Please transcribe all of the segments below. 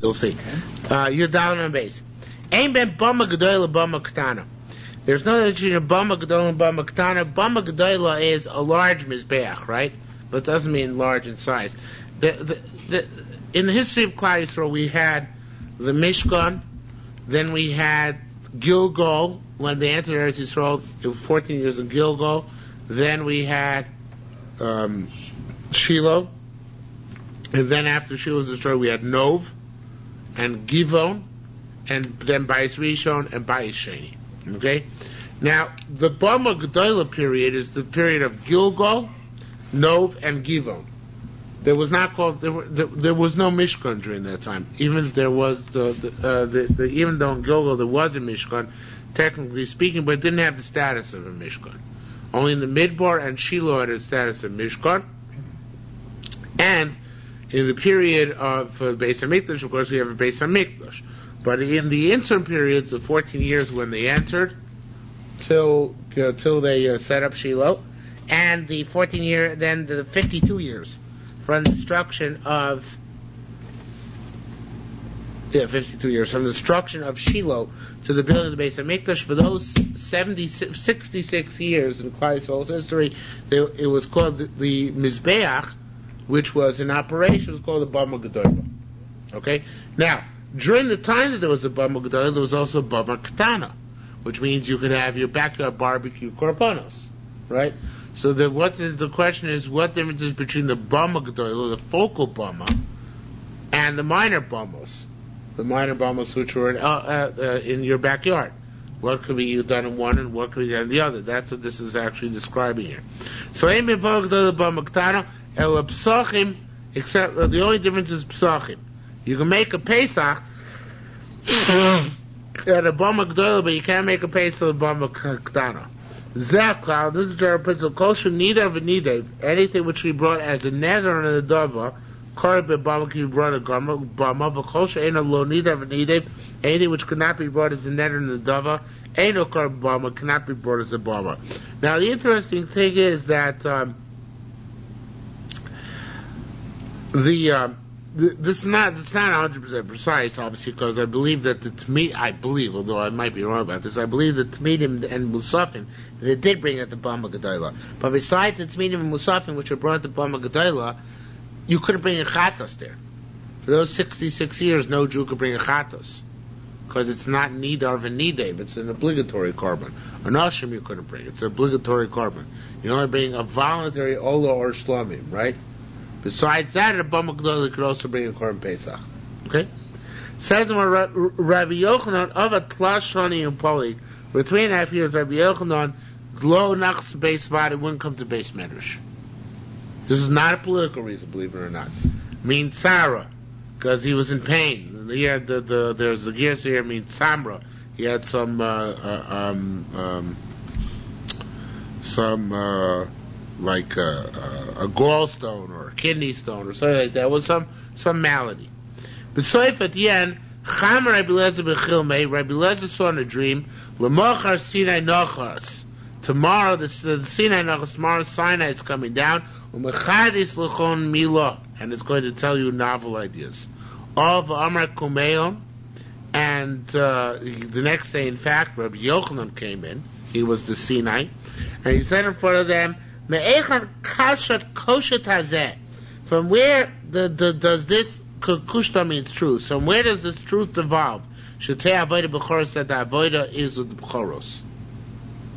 You'll see. Yudalin and base. Ain't been Bama Gedoyla Bama Ketana. There's no difference between a Bama Gedoyla and Bama Ketana. Bama Gedoyla is a large Mizbeach, right? But it doesn't mean large in size. In the history of Klal Yisrael, we had the Mishkan, then we had Gilgal, when they entered Eretz Yisrael, it was 14 years in Gilgal. Then we had Shiloh, and then after Shiloh was destroyed, we had Nov and Givon, and then Bais Rishon and Bais Sheni. Okay? Now, the Bama Gedoyla period is the period of Gilgal, Nov, and Givon. There was not called. There was no Mishkan during that time. Even if there was even though in Gilgal there was a Mishkan, technically speaking, but it didn't have the status of a Mishkan. Only in the Midbar and Shiloh had the status of Mishkan. And in the period of Beis HaMikdash, of course, we have a Beis HaMikdash. But in the interim periods, the 14 years when they entered, till they set up Shiloh, and the 14-year, then the 52 years from the destruction of 52 years from the destruction of Shiloh to the building of the Beis HaMikdash. For those 66 years in Klal Yisrael's history, it was called the Mizbeach, which was in operation. It was called the Bama Gedoyla. Okay? Now, during the time that there was a Bama Gedoyla, there was also a Bama Ketana, which means you could have your backyard barbecue korbanos, right? So the question is, what difference is between the Bama Gedoyla, the focal Bama, and the minor Bamos? The minor Bamos which were in your backyard. What could be done in one and what could be done in the other? That's what this is actually describing here. So, except the only difference is Psachim. You can make a Pesach at a Bama Gedoyla, but you can't make a Pesach at a Bama Ketana. Zaklau, this is the principle. Kosher neither of a nidev, anything which we brought as a nether and a dava, korban bama can be brought a bama, but kosher ain't a lo neither of a nidev, anything which could not be brought as a nether and a dava, ain't no korban bama, cannot be brought as a bama. Now the interesting thing is that this is not 100% precise, obviously, because I believe that although I might be wrong about this, I believe that Tmidim and Musafim, they did bring out the Bama Gedoyla. But besides the Tmidim and Musafim, which were brought the Bama Gedoyla, you couldn't bring a Chatos there. For those 66 years, no Jew could bring a Chatos, because it's not Nidar v'Nidev, it's an obligatory korban. An Ashim you couldn't bring, it's an obligatory korban. You only bring a voluntary Ola or Shlamim, right? Besides that, a Bama Gedoyla could also bring a Korban Pesach. Okay? Says Rabbi Yochanan of a Tlashani and Poli, for 3.5 years, Rabbi Yochanan, Glo Nachs Beis Vada, wouldn't come to Beis Medrash. This is not a political reason, believe it or not. Means Sarah, because he was in pain. He had there's the gears here, means Samra. He had some like a gallstone or a kidney stone or something like that. It was some malady. Besides, at the end, Cham Rabbi Lezer b'chilmei, Rabbi Lezer saw in a dream, L'mochar Sinai Nochas. Tomorrow, the Sinai Nochas, tomorrow Sinai is coming down, U'mechadis l'chon milah, and it's going to tell you novel ideas. Of Amar Kumeon, and the next day, in fact, Rabbi Yochanan came in. He was the Sinai, and he said in front of them, Me'echan kashat koshet hazeh. From where does this kushta means truth? From where does this truth evolve? Shetei avodah b'choros, that the avodah is with the b'choros.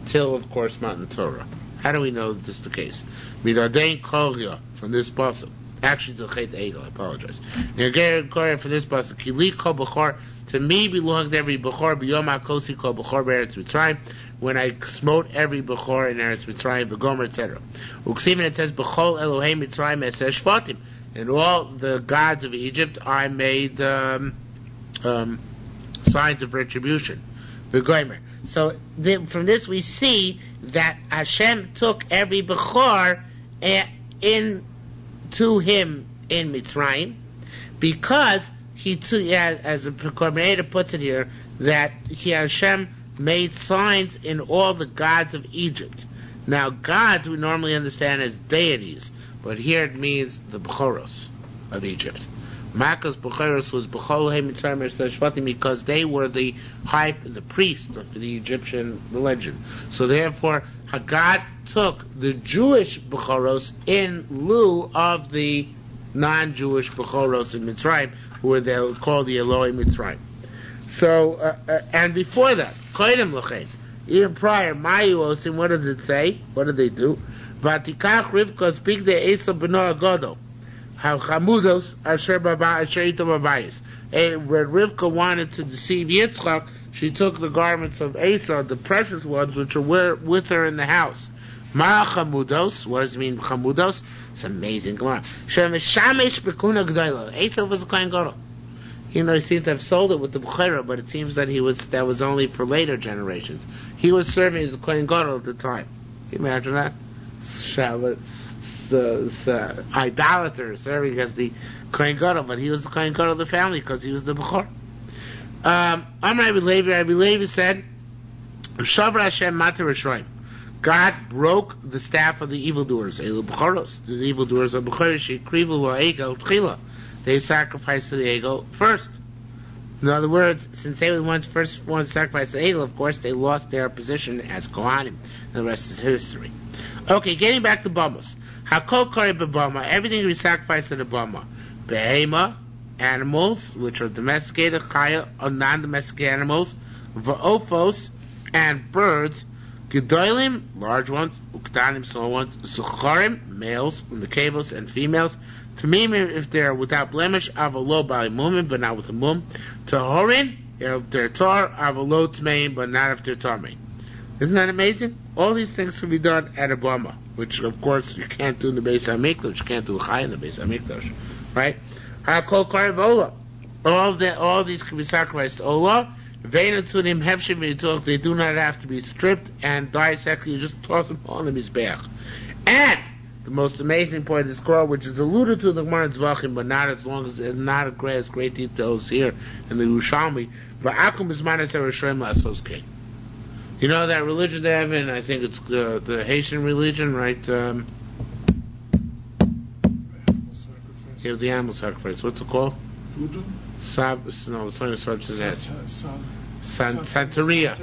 Till, of course, Matan Torah. How do we know that this is the case? Midadein kolya, from this pasuk. Actually, to Chet Egel, I apologize. Nerger Korah, from this pasuk. Kili kol b'chor, to me belonged every b'chor, b'yom ha'kosi kol b'chor b'eretz Mitzrayim, when I smote every b'chor in Eretz Mitzrayim, b'gomer, etc. Uksiv, it says, b'chol Elohei Mitzrayim eseh shvatim. In all the gods of Egypt, I made signs of retribution. V'gomer. So from this we see that Hashem took every b'chor to him in Mitzrayim, because he took, as the commentator puts it here, that Hashem made signs in all the gods of Egypt. Now, gods we normally understand as deities, but here it means the B'choros of Egypt. Makkah's Bukhairos was B'chol Hei Mitzrayim Shvatim because they were the priests of the Egyptian religion. So therefore, God took the Jewish B'choros in lieu of the non-Jewish B'choros in Mitzrayim, who were called the Eloi Mitzrayim. So, and before that, Koidem L'chein, even prior, Mayu Osim, what does it say? What did they do? Vatikach Rivkos Big De Esa B'no Agodo. How Chamudos Asher Ito Babayis. When Rivka wanted to deceive Yitzchak, she took the garments of Esau, the precious ones, which were with her in the house. Ma Chamudos, what does it mean, Chamudos? It's amazing. Come on. Shem Shamesh Bekuna G'dayla. Esau was a Kohen Gadol. He seemed to have sold it with the Bechira, but it seems that that was only for later generations. He was serving as a Kohen Gadol at the time. Can you imagine that? The idolater serving as the Kohen Gadol, but he was the Kohen Gadol of the family because he was the Bechor. Rabbi Levi said, Shavra Hashem Mater Rishroim. God broke the staff of the evildoers, the evildoers of Bechor, Shekrivu Lo Egel Tchila. They sacrificed to the Egel first. In other words, since they were the ones to sacrifice the Egel, of course, they lost their position as Kohanim. And the rest is history. Okay, getting back to Bamos. Hakol Kari B'Bama, everything can be sacrificed to the Bama. Behema, animals, which are domesticated, Chaya, or non-domesticated animals, Va'ofos, and birds, Gedolim, large ones, Ukdanim, small ones, Zucharim, males, Nekevos, and females, Tamimim, if they're without blemish, Avalo by Mumim, but not with a mum, Tahorin, if they're tar, Avalo Tmeim, but not if they're tarmein. Isn't that amazing? All these things can be done at a Bama, which of course you can't do in the Beis HaMikdash, you can't do a Chai in the Beis HaMikdash, right? Hakol Karev Ola. All these can be sacrificed. Ola, Ve'natunim Hefshim V'Yitzorach, they do not have to be stripped and dissected, you just toss them on the Mizbeach. And the most amazing point of this Torah, which is alluded to in the Gemara Zvachim, but not not as great details here in the Yerushalmi, Va'akum Bizmanas HaRishonim La'asos Kein. You know that religion they have in, I think it's the Haitian religion, right? You have the animal sacrifice. What's it called? Voodoo? No, it's only starts with S. Santeria.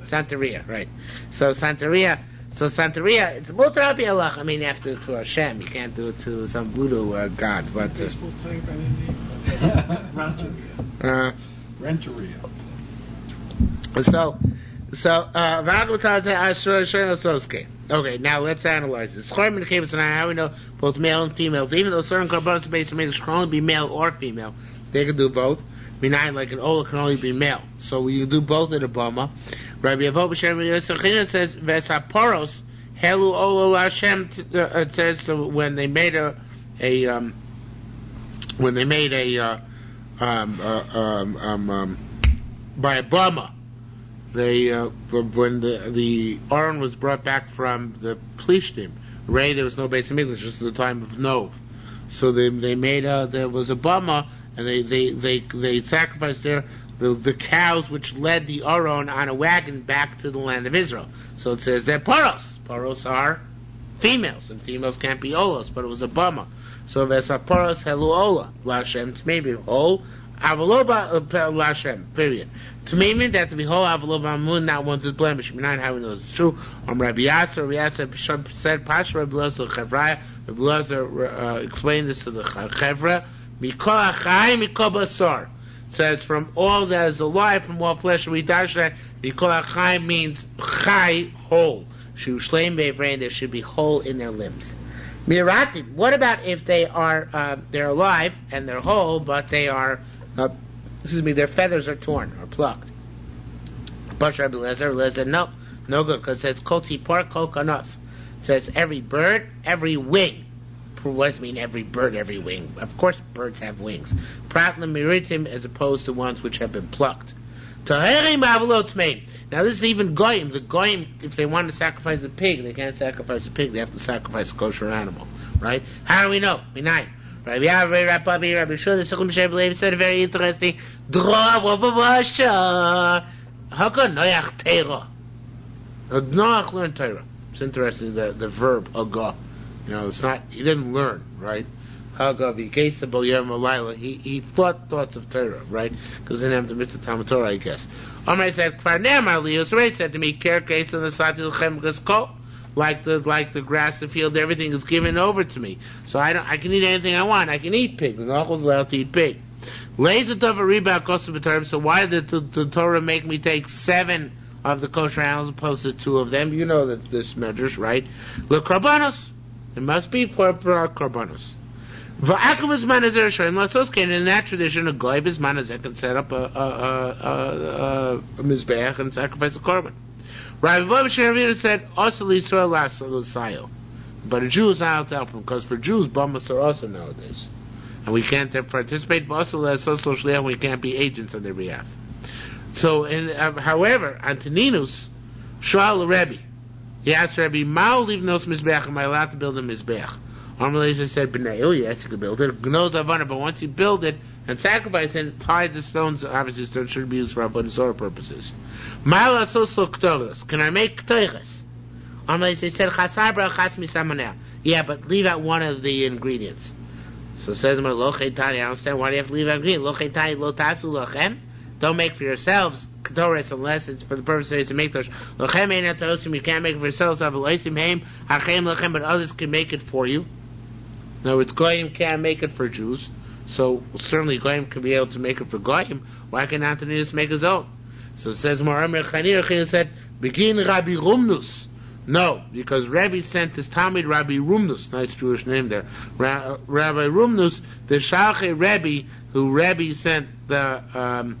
Santeria, right. So Santeria, it's Mutrabi Allah. I mean, after to Hashem, you can't do it to some voodoo gods. But baseball player by the name? Renteria. Okay, now let's analyze this. How we know both male and female. Even though certain korbanos based on male can only be male or female, they can do both. Meaning, like an Ola can only be male, so you do both at a Bama. Rabbi Avob B'Shem says Vesaporos Helu Ola Hashem. It says so when they made a by a Bama. When the Aron was brought back from the Plishtim, there was no Beis HaMikdash, just at the time of Nov. So they made there was a Bama, and they sacrificed there the cows which led the Aron on a wagon back to the land of Israel. So it says they're Paros. Paros are females, and females can't be Olos, but it was a Bama. So Vesa Paros Helu Ola, Lashem maybe Ol. Avaloba Lashem, period. To me, that to be whole Avaloba Amun, not one's a blemish. Not how we know it's true. Rabbi Yasser said, Pash Rabbi Lazar Chevraya. Rabbi Lazar explained this to the Chevra. Mikol Achai, Mikol Basar. Says, from all that is alive, from all flesh, we dash that. Mikol Achai means Chai, whole. Shu Shleim Beivrein, there should be whole in their limbs. Miratim, what about if they are, they're alive and they're whole, but they are, their feathers are torn or plucked? But Rabbi Lezer, no good, because it says koti par kol kanaf. It says every bird, every wing. What does it mean every bird, every wing? Of course birds have wings. Pratlam miritim as opposed to ones which have been plucked. Now this is even goyim. The goyim, if they want to sacrifice a pig, they can't sacrifice a pig. They have to sacrifice a kosher animal, right? How do we know? We know. Rabbi Shua said very interesting. How can Noach Teira? Noach learned Torah. It's interesting the verb agah. It's not. He didn't learn, right? He thought thoughts of Torah, right? Because he didn't have the mitzvah Talmud Torah, I guess. Omar said, said to me, like the grass, the field, everything is given over to me. So I can eat anything I want. I can eat pig. The Nachal is allowed to eat pig. So why did the Torah make me take 7 of the kosher animals opposed to 2 of them? You know that this measures, right? Look, karbanos. It must be for karbanos. In that tradition, a goy bismanazek can set up a mizbeach and sacrifice a korban. Rabbi Bobasher said, "Also Yisrael, but a Jew is not allowed to help him because for Jews, bamas are also nowadays, and we can't participate. And we can't be agents on their behalf. So, however, Antoninus Shal Rebbe, he asked Rebbe, "Ma'u livnos mizbeach? Am I allowed to build a mizbeach?" Amalei said, "B'nei, oh yes, you can build it. Gnoz avana, but once you build it and sacrifice it, tie the stones. Obviously, stones should be used for avodah zarah purposes. Ma'ala soslo ktoros. Can I make ktoros?" Amalei said, "Chasar brachas misamanel." Yeah, but leave out one of the ingredients. So it says, "Lo chetani." I understand why do you have to leave out ingredient. Lo chetani lo tasu lochem. Don't make for yourselves ketores unless it's for the purpose to make those. Lochem ain't tosim. You can't make it for yourselves. Avaloisim heim hachem lochem, but others can make it for you. In other words, goyim can't make it for Jews, so certainly goyim can be able to make it for goyim. Why can Antoninus make his own? So it says, Moramer Chanir said, "Begin Rabbi Rumnus." No, because Rabbi sent his Talmud Rabbi Rumnus, nice Jewish name there. Rabbi Rumnus, the Shalchei Rebbe, who Rebbe sent to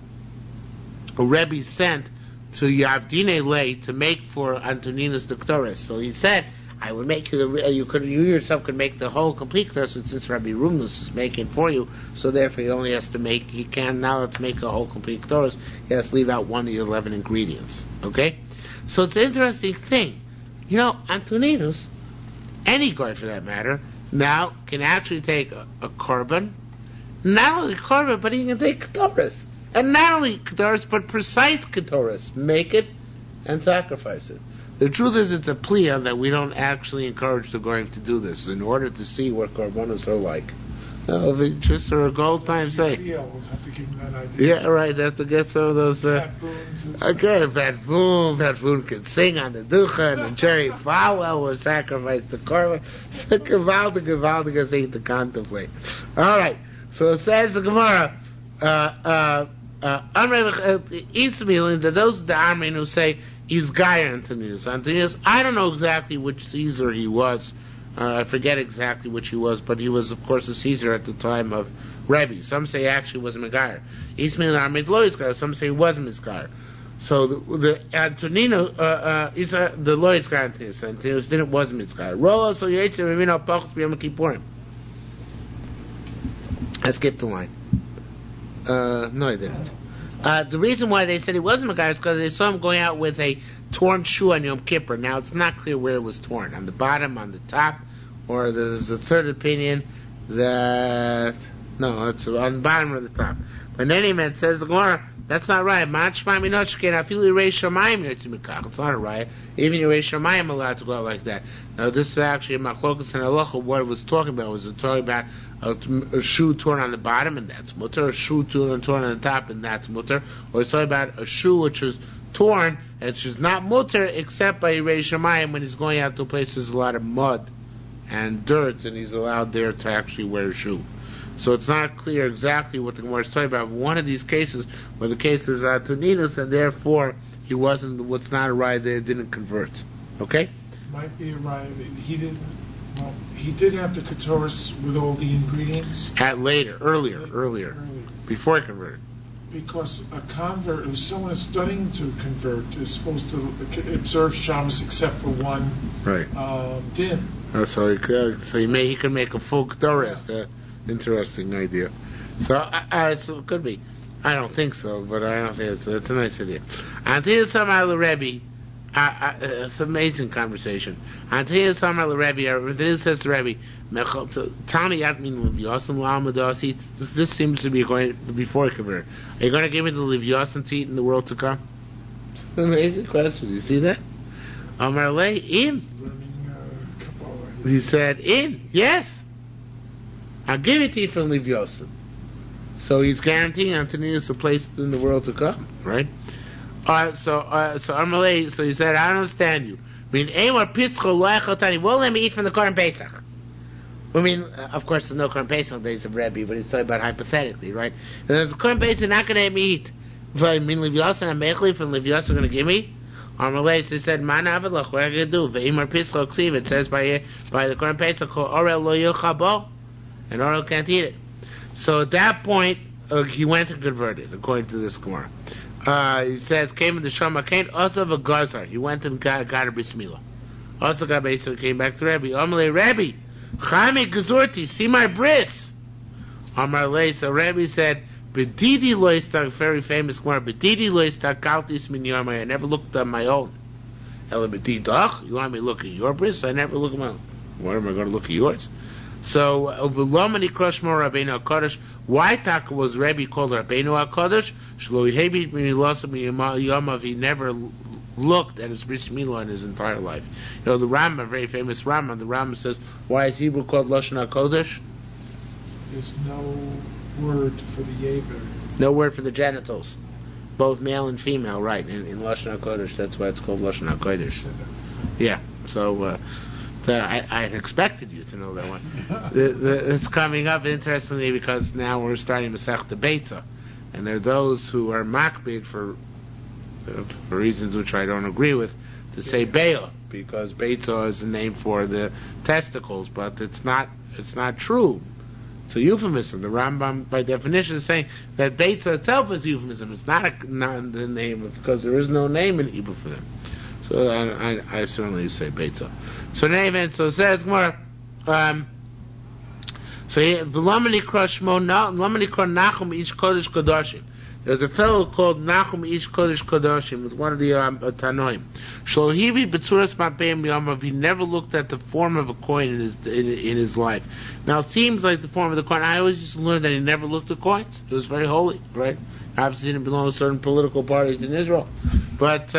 Yavdine Lei to make for Antoninus the Ktores. So he said, "I would make you you yourself could make the whole complete Ktores since Rabbi Rumnus is making for you. So therefore, he can now to make a whole complete Ktores. He has to leave out one of the 11 ingredients. Okay, so it's an interesting thing. You know, Antoninus, any guy for that matter, now can actually take a korban, not only korban, but he can take Ktores. And not only Ketores, but precise Ketores. Make it and sacrifice it. The truth is, it's a plea that we don't actually encourage the Goyim to do this in order to see what Korbanos are like. Just for a gold time sake. We'll have to give him that idea. Yeah, right. They have to get some of those. Pat Boone can sing on the duchen, and Jerry Falwell will sacrifice the korban. It's a gewaldige thing to contemplate. All right. So it says the Gemara. Those of the Armin who say he's Guy Antoninus. I don't know exactly which Caesar he was. I forget exactly which he was, but he was, of course, a Caesar at the time of Rebbe. Some say actually was Megayer. Some say he wasn't Megayer. So the Antonino, the Lois Antoninus wasn't Megayer. Rolla so Yetzer Pachs B'Yom Kippurim. I skipped the line. No, I didn't. The reason why they said he wasn't Megayer is because they saw him going out with a torn shoe on Yom Kippur. Now, it's not clear where it was torn. On the bottom, on the top, or there's a third opinion that... No, it's on the bottom or the top. But in any event, says the Gemara, that's not right. It's not a right. Even Yerei Shamayim allowed to go out like that. Now, this is actually a machlokas and halacha. What it was talking about was talking about a shoe torn on the bottom, and that's mutter. A shoe torn on the top, and that's mutter. Or it's talking about a shoe which is torn, and it's just not mutter except by Yerei Shamayim when he's going out to a place there's a lot of mud and dirt, and he's allowed there to actually wear a shoe. So it's not clear exactly what the Gemara is talking about. One of these cases where the case was Antoninus, and therefore he wasn't. What's not a raya, they didn't convert. Okay. Might be a raya. He didn't. Well, he did have the ketores with all the ingredients. Earlier, before he converted. Because a convert, if someone is studying to convert, is supposed to observe Shabbos except for one din. So he could make a full ketores. Yeah. Interesting idea. So it could be. I don't think so, but I don't think it's a nice idea. Until Samal Rebbe, it's an amazing conversation. Until Samal Rebbe, this says Rebbe, Tani Yatmin Livyasim Lamadosi. This seems to be going before he converted. Are you going to give me the Livyasim to eat in the world to come? Amazing question. You see that? Amar Le in. He said in. Yes. I'll give it to you from Livyosin. So he's guaranteeing Antoninus a place in the world to come, right? So Amalei, so he said, I don't understand you. I mean, won't let me eat from the Korban Pesach. I mean, of course, there's no Korban Pesach days of Rebbe, but he's talking about hypothetically, right? The Korban Pesach not going to let me eat. I mean, Livyosin, I'm Mechli from Livyosin going to give me. Amalei, so he said, Man Avalach, what are you going to do? Ve'imar Pischa Ksiv, it says by the Korban Pesach, Orel lo yilcha bo, and Orel can't eat it. So at that point, he went and converted, according to this Gemara. He says, came in the Shama Kain, also of a Gazar. He went and got a bris milah. Also got basically came back to Rebbe. Amalei, Rebbe, Chame Gazurti, see my bris. Amalei, so Rebbe said, Bedidi loistak, very famous Gemara, Bedidi loistak kaltis min yomai, I never looked at my own. Ela bedidach, you want me to look at your bris? I never look at my own. Why am I going to look at yours? So, Vilomani Kroshmo Rabbeinu HaKadosh, why Taka was Rebbe called Rabbeinu HaKadosh? Shlo Yehebi Milasam Yamav, he never looked at his bris milah in his entire life. You know, the Rambam, very famous Rambam, the Rambam says, why is Hebrew called Lashon HaKodesh? There's no word for the Yeber. No word for the genitals. Both male and female, right, in Lashon HaKodesh, that's why it's called Lashon HaKodesh. Yeah, so, I expected you to know that one. It's coming up interestingly because now we're starting Masech the Beitza, and there are those who are makbid for reasons which I don't agree with to say Be'ah, because Beitza is a name for the testicles, but it's not true. It's a euphemism. The Rambam, by definition, is saying that Beitza itself is euphemism. It's not the name because there is no name in Hebrew for them. So I certainly say Beitza. So in any event, so it says more. V'lamani kro Nachum ish kodesh kodashim. There's a fellow called Nachum ish kodesh kodashim with one of the Tanoim. Shlohivi b'tzuras ma'peim yamav. He never looked at the form of a coin in his life. Now it seems like the form of the coin. I always used to learn that he never looked at coins. It was very holy, right? Obviously, he didn't belong to certain political parties in Israel, but.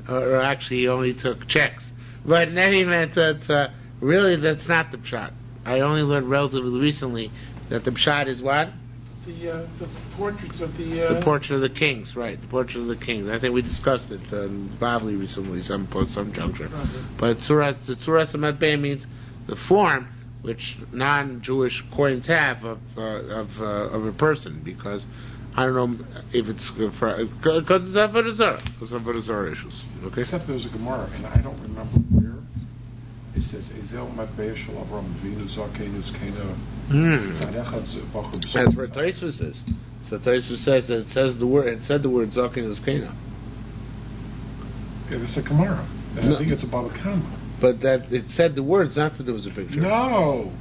Or actually he only took checks. But in any event, really that's not the pshat. I only learned relatively recently that the pshat is what? The portraits of the... The portrait of the kings, right. The portrait of the kings. I think we discussed it in Bavli recently, some juncture. But the Tzuras HaMatbei means the form which non-Jewish coins have of a person, because I don't know if it's because it's Avodah Zarah. It's Avodah Zarah issues. Okay. Except there's a Gemara, and I don't remember where. It says, "Ezel matbei shel Avram Avinu zakenu zkena." That's where Tosfos is. So Tosfos says that it said the word zakenu zkena. Yeah, it's a Gemara. I think it's about a comma. But that it said the words, not that there was a picture. No.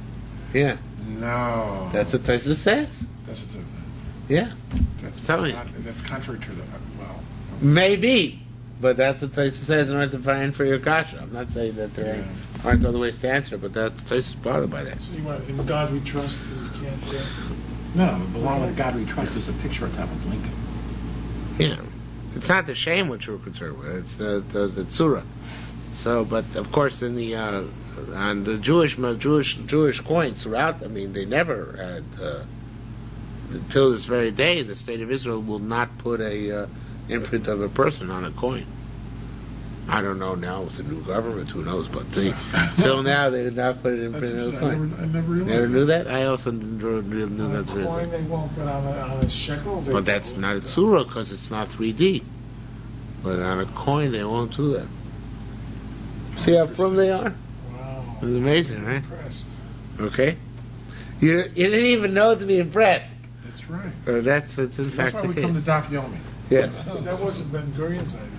Yeah. No. That's what Tosfos says. That's what it. Yeah. Tell me. That's contrary to the Maybe, but that's what Tosfos says in order to find for your kasha. I'm not saying that there aren't other ways to answer, but that's Tosfos bothered by that. So you want, in God we trust, and you can't... No, along with God we trust, there's a picture on top of Lincoln. Yeah. It's not the shame which we're concerned with, it's the tzura. So, but of course in the, on the Jewish coins throughout, I mean, they never had, until this very day, the state of Israel will not put a imprint of a person on a coin. I don't know now with the new government, who knows, but till now they did not put an imprint of a coin. I never realized. Never knew that? I also knew that. On a coin they won't, but on a shekel they But that's not a tzura because it's not 3D. But on a coin they won't do that. See how from they are? Wow. It's amazing, right? Impressed. Okay. You didn't even know to be impressed. That's right. It's in fact That's why we the come to case. Daf Yomi. Yes. That wasn't Ben Gurion's idea.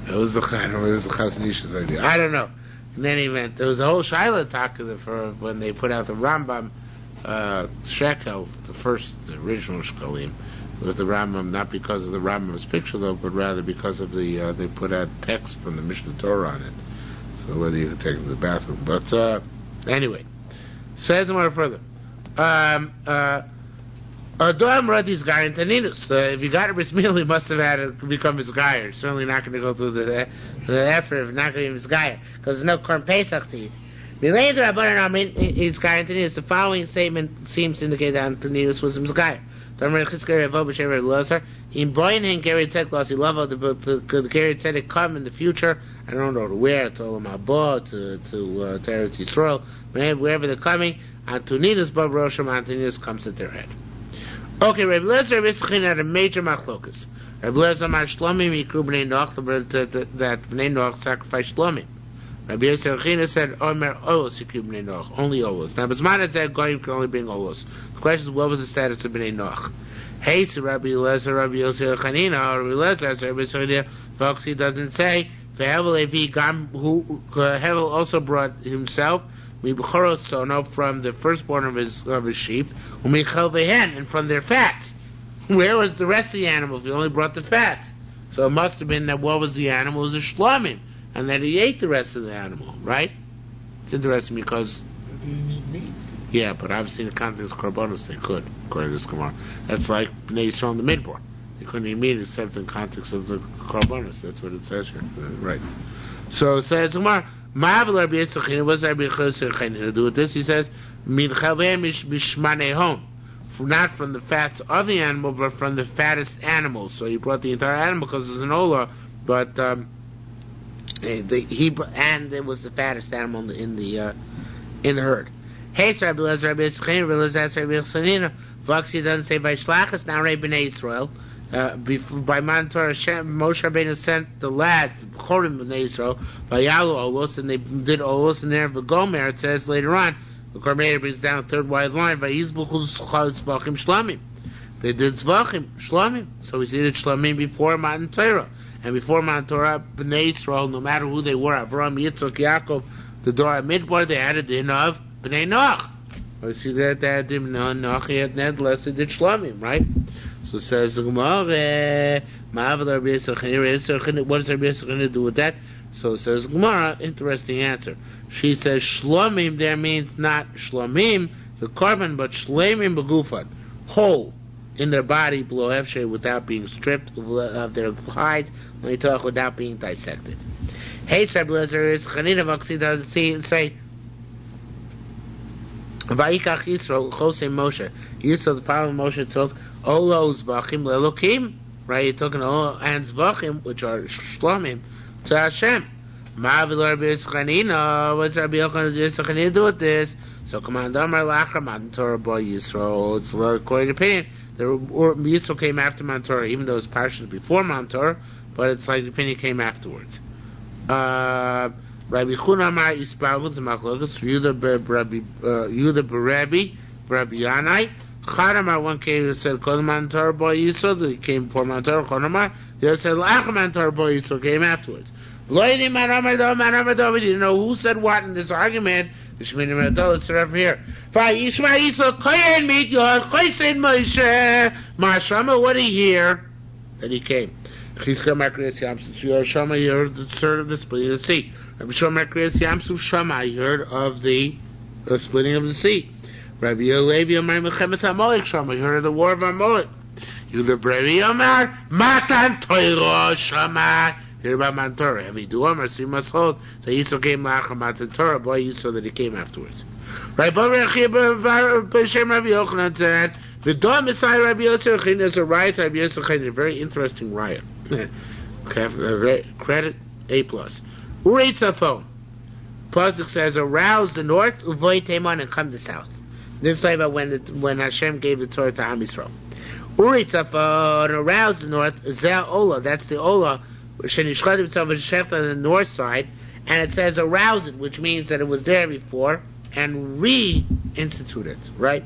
It was the Chazon Ish's idea. I don't know. In any event, there was a whole Shaila talk for when they put out the Rambam shekel, the original shekalim, with the Rambam, not because of the Rambam's picture though, but rather because of the they put out text from the Mishnah Torah on it. So whether you could take it to the bathroom. But anyway, says more further. If you got a bris milah, he must have had to become his guy. Certainly not going to go through the effort of not going to be his guy, because there's no Korban Pesach to eat. Related to Rabbanan Amin, he's guaranteed the following statement seems to indicate that Antoninus was a Mizgayr. In Boyan Gary Tzedek Love the Gary Tzedek come in the future. I don't know to where, to Olam Haba, to Eretz Yisrael, wherever they're coming. Antoninus Bob Rosham, Antoninus comes at their head. Okay, Rabbi Lezer, Rabbi Yitzchak had a major machlokas. Rabbi Lezer Mar Shlomim Yikru Bnei Noach, that Bnei Noach sacrificed Shlomim. Rabbi Yitzchak said, Omer Olos Yikru Bnei Noach, only Olos. Now, Bisman said Goyim can only bring Olos. The question is, what was the status of Bnei Noach? Hey, so Rabbi Lezer, Rabbi Yitzchak Chanina, or Rabbi Lezer, so Rabbi Yitzchak folks, he doesn't say, Hevel also brought himself from the firstborn of his sheep, and from their fat. Where was the rest of the animals? He only brought the fat. So it must have been that what was the animal was a shlomim, and that he ate the rest of the animal, right? It's interesting because They didn't eat meat. yeah, but obviously in the context of Karbonos they could, according to this Gemara. That's like Bnei Yisrael in the Midbar. They couldn't eat meat except in the context of the Karbonos. That's what it says here. Right. So it says Gemara, what does Rabbi Yitzchak do with this? He says, not from the fats of the animal, but from the fattest animals. So he brought the entire animal because it's an olah, but and it was the fattest animal in the herd. Hey, so Rabbi Lezer, Rabbi Yitzchak, Rabbi Lezer, Vaxi doesn't say by Shlachas, now Rabbi Bnei Yisrael. By Man Torah, Moshe Rabbeinu sent the lads, Chorim Bnei Yisrael, by Yalu Olos, and they did Olos, and there, V'gomer, it says later on, the Korban brings down the third wide line, by Yizbuchu Zvachim Shlamim. They did Zvachim, Shlamim. So we see that Shlamim before Matan Torah. And before Matan Torah, Bnei Yisrael, no matter who they were, Avram, Yitzchak, Yaakov, the Dor Midbar, they had a din of Bnei Noach. We see that they had din of Noach, he had nevertheless, they did Shlamim, right? So it says the Gemara, what does Rabbi Yitzchak do with that? So it says Gemara, interesting answer. She says Shlomim there means not Shlomim, the korban, but Shlemim begufan, whole in their body below Hefshe without being stripped of their hides, when you talk without being dissected. Hey, Rabbi Lezer is Chanina Vaksi doesn't say Vayikach Yisro Chosei Moshe. Yisro the power of Moshe took Olo Zvachim Lelokim, right? He took an Olo and Zvachim, which are Shlomim, to Hashem. Ma'avil Rabbi Yitzchak, what's Rabbi Yitzchak do with this? So command Amar Lachar Matan Torah Bo Yisro. It's according to opinion. Yisro came after Matan Torah, even though it's partially before Matan Torah, but it's like the opinion came afterwards. Rabbi Chuna Amar Yisparvut Z'machlokas Yehuda B'Rabbi Yanai Chanamar, one came and said Kol Matan Torah Bo Yisro, that came before Matan Torah. Chanamar, the other said Lachar Matan Torah Bo Yisro, came afterwards. We didn't know who said what in this argument. Let's start from here. What did he hear? That he came. Yerushalmi heard the sort of the splitting of the sea. Rabbi Shama heard of the splitting of the sea. Rabbi Yolevi Amar Mechemes Amalek Shama heard of the war of Amalek. Yehuda B'Rabbi Amar Matan Torah Shama. Hear about Matan Torah. If he do Amar, so you must hold that Yisro came Lachar Matan Torah. Boy, you saw that he came afterwards. Right, but B'Shem Rabbi Yochanan said, the Dom Messiah Rabbi Yitzchak is a riot. Rabbi Yitzchak, a very interesting riot. Credit A+. Urei Tzafon. Pasuk says, arouse the north, avoid Teman, and come the south. This is about when Hashem gave the Torah to Am Yisrael. Urei Tzafon, arouse the north, Zeh Ola, that's the Ola, Shenishchad B'Tzav V'Shechta on the north side, and it says arouse it, which means that it was there before, and re-institute it, right?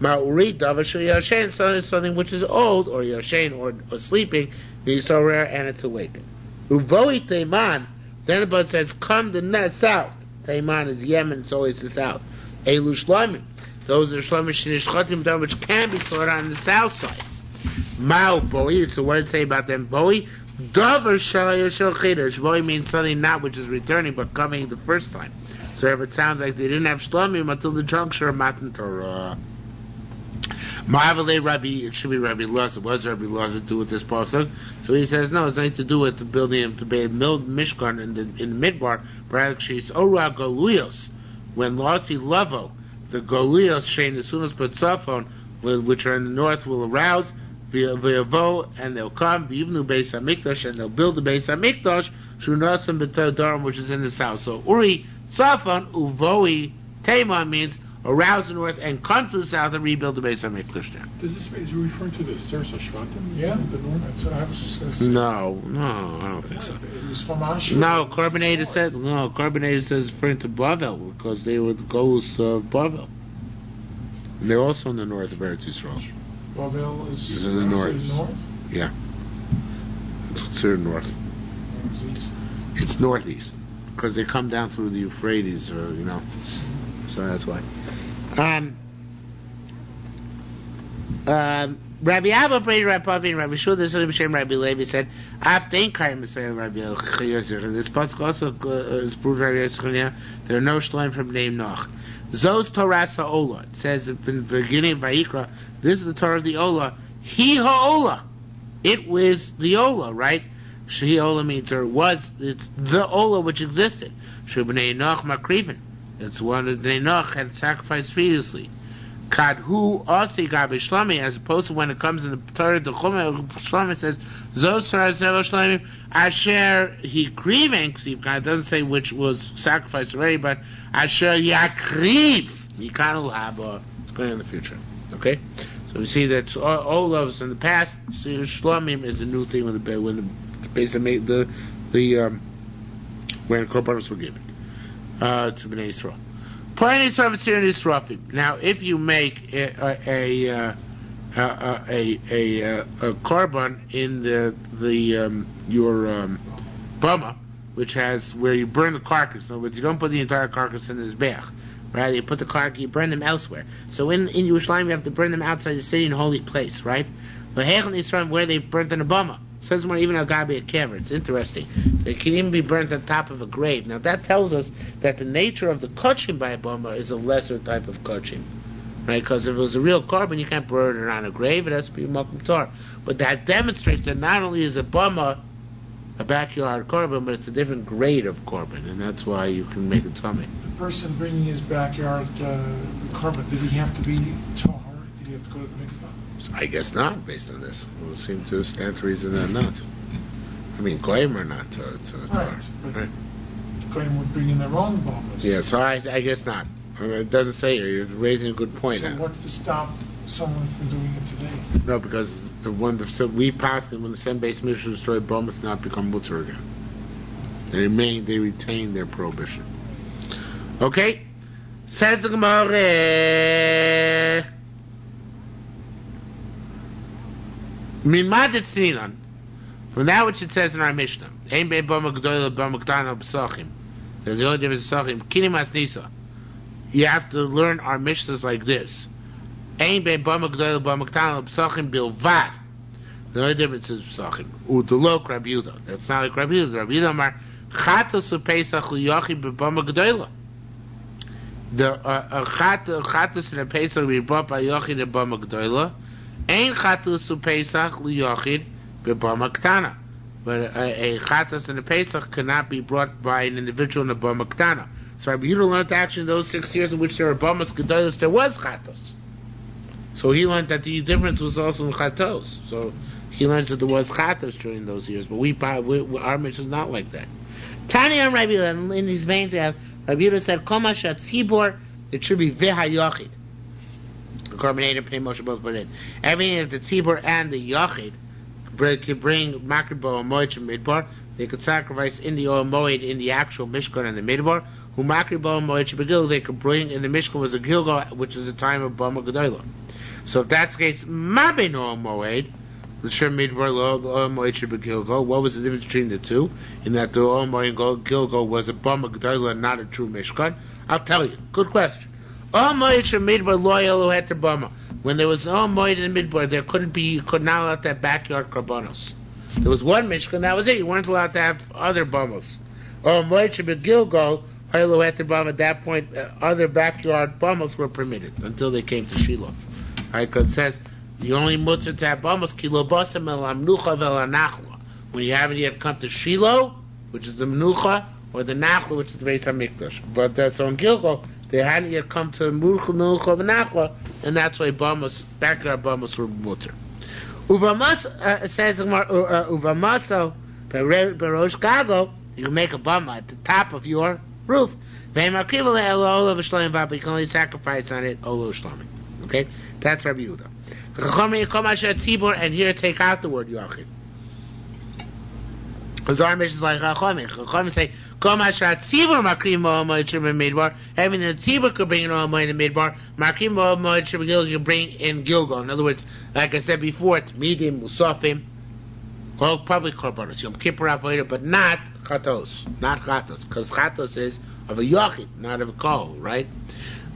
Ma'uri Davashul Yashen, something which is old, or Yashen, or sleeping, is so rare, and it's awakened. Uvoi Teiman, then the Bible says, come the south. Teiman is Yemen, it's always the south. Elu Shlamim, those are Shlamim Shenishchatim Dam, which can be slaughtered on the south side. Ma'u Boi, it's the word say about them, Boi, Davar Shal Chidash. Boi means something not which is returning, but coming the first time. So if it sounds like they didn't have Shlamim until the juncture of Matan Torah. Ma'avalei Rabbi, it should be Rabbi Lazar. What does Rabbi Lazar do with this pasuk? So he says, no, it's nothing to do with the build Mishkan in the Midbar. But actually, it's Ora Galuyos. when Losi Lavo, the Goliath Shein, as soon as Betzafon, which are in the north, will arouse, V'yavo, and they'll come, V'yivnu Beis HaMikdash, and they'll build the Beis HaMikdash, Shunasim B'Todarim, which is in the south. So Uri Tzafon, Uvoi Tema means arouse the north and come to the south and rebuild the Beis HaMikdash there. Does this mean you're referring to the Sersa Shvatim? Yeah, the north. That's what I was just going to say. No, I don't think so. It was from Asher. No, Carbonated says referring to Bavel because they were the Golus of Bavel. And they're also in the north of Eretz Yisrael. Bavel is in the north. North? Yeah, it's considered north. It's northeast because they come down through the Euphrates, so that's why. Rabbi Abba prayed Rabbi Pavi and Rabbi Shul, the son of Shem, Rabbi Levi said, "After Kaim Messiah, Rabbi Eliezer." And this pasuk also is proved Rabbi Eliezer. There are no shleim from name Noch. Zos Torah Ola. It says in the beginning of Vayikra, this is the Torah of the Ola. He ha'ola. It was the Ola, right? She Ola means it's the Ola which existed. Shubnei Noch Makrivin. It's one that Bnei Noch had sacrificed previously. Kadhu Asi Gabi Shlami, as opposed to when it comes in the Torah, the Shlami says, Zos Torah Zeva Shlamim, Asher he grieving, see, God doesn't say which was sacrificed already, but Asher Yakriv, Yikanul Haba, it's going in the future. Okay? So we see that all of us in the past, Shlamim is a new thing when the base made when Korbanos were given to Bnei Yisrael. Now, if you make a korban in your bama, which has where you burn the carcass. In other words, you don't put the entire carcass in this bech, right? You put the carcass, you burn them elsewhere. So in Yerushalmi, you have to burn them outside the city in a holy place, right? But where they burnt in a bama. Says more even Agabi a kever. It's interesting. They can even be burnt on top of a grave. Now that tells us that the nature of the kachim by a bama is a lesser type of kachim, right? Because if it was a real korban, you can't burn it on a grave. It has to be a makom tar. But that demonstrates that not only is a bama a backyard korban, but it's a different grade of korban, and that's why you can make a tummy. The person bringing his backyard korban, did he have to be tahor? Did he have to go to the mikvah? I guess not, based on this. It would seem to stand to reason that not. I mean, Goyim are not to right. But Goyim would bring in their own bombers. Yeah, so I guess not. I mean, it doesn't say here. You're raising a good point. So what's to stop someone from doing it today? No, because we passed it when the Sen-based mission destroyed bombers not become mutter again. They retain their prohibition. Okay? Says the Gemara. From that which it says in our Mishnah, there's the only difference in Psachim. You have to learn our Mishnahs like this. The only difference is Psachim. Udolok Rabbi Yehuda. That's not like Rabbi Yehuda. Rabbi Yehuda Amar Chatos uPesach liYachid b'Bama G'dola. The Chatos and a Pesach will be brought by Yachid and Bama G'dola. Ein chatus uPesach liYachid b'Bama Ktana, but a chatus and a Pesach cannot be brought by an individual in a Bama Ktana. So Rabbi Yehuda learned actually in those 6 years in which there were Bamas Gedolos, there was chatus. So he learned that the difference was also in chatos. So he learned that there was chatus during those years, but our mission is not like that. Tani on Rabbi Yehuda, in these veins we have Rabbi Yehuda said, Koma shat tzibor, it should be v'hayachid. Everything that the tzibur and the yachid could bring makrbo and moed and midbar, they could sacrifice in the moed in the actual mishkan and the midbar. Who makrbo and moed begil they could bring in the mishkan was a gilgal, which is a time of bama gedolah. So if that's the case, mabeno moed, the shem midbar lo moed begilgal. What was the difference between the two? In that the moed gilgal was a bama gedolah, not a true mishkan. I'll tell you. Good question. When there was no moed in the midbar, you could not allow to have backyard karbanos. There was one mishkan, that was it. You weren't allowed to have other bamos. At that point, other backyard bamos were permitted until they came to Shiloh. Right? Because it says you only mutter to have bamos when you haven't yet come to Shiloh, which is the menucha, or the nachla, which is the Beis Hamikdash. But so in Gilgal, They hadn't yet come to Murchel, Nuchel, Menachla, and that's why backyard Bamos were mutter. Uvamas says Uvamaso Berosh Gago, you can make a bama at the top of your roof. You can only sacrifice on it Olo Shlami. Okay? That's Rabbi Yehuda. And here take out the word Yochid. Because our mission is like Chachamim. Chachamim say, having the tzibur could bring in all in the midbar, Makrim you bring in Gilgal. In other words, like I said before, it's medium, Musafim, well, probably Korbanos, Yom Kippur Avodah, but not Chatos. Not Chatos. Because Chatos is of a Yochid, not of a Kohol, right?